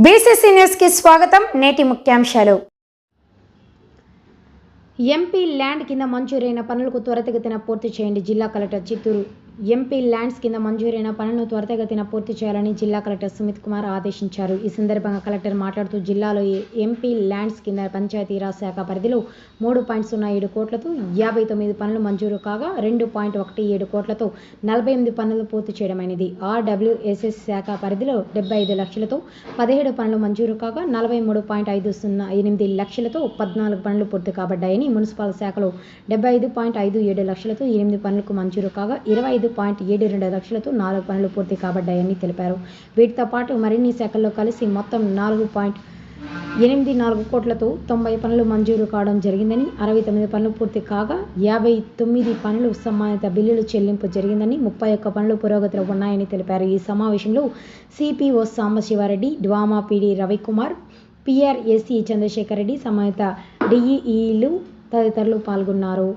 BCC news కి స్వాగతం. నేటి ముఖ్యాంశాలు. ఎంపీ ల్యాండ్ కింద మంజూరైన పనులకు త్వరితగతిన పూర్తి చేయండి. జిల్లా కలెక్టర్ చిత్తూరు. ఎంపీ ల్యాండ్స్ కింద మంజూరైన పనులను త్వరితగతిన పూర్తి చేయాలని జిల్లా కలెక్టర్ సుమిత్ కుమార్ ఆదేశించారు. ఈ సందర్భంగా కలెక్టర్ మాట్లాడుతూ జిల్లాలో ఎంపీ ల్యాండ్స్ కింద పంచాయతీరాజ్ శాఖ పరిధిలో 3.07 కోట్లతో 59 పనులు మంజూరు కాగా 2.17 కోట్లతో 48 పనులు పూర్తి చేయడమైనది. RWSS శాఖ పరిధిలో 75 లక్షలతో 17 పనులు మంజూరు కాగా 43.508 లక్షలతో 14 పనులు పూర్తి కాబడ్డాయని, మున్సిపల్ శాఖలో 75.57 లక్షలతో 8 పనులకు మంజూరు కాగా 25.72 లక్షలతో 4 పనులు పూర్తి కాబడ్డాయని తెలిపారు. వీటితో పాటు మరిన్ని శాఖల్లో కలిసి మొత్తం 4.84 కోట్లతో 90 పనులు మంజూరు కావడం జరిగిందని, 69 పనులు పూర్తి కాగా 59 పనులు సంబంధిత బిల్లులు చెల్లింపు జరిగిందని, 31 పనులు పురోగతిలో ఉన్నాయని తెలిపారు. ఈ సమావేశంలో సిపిఓ సాంబశివారెడ్డి, డ్వామా పిడి రవికుమార్, PRAC చంద్రశేఖర్ రెడ్డి, సంబంధిత DEEలు తదితరులు పాల్గొన్నారు.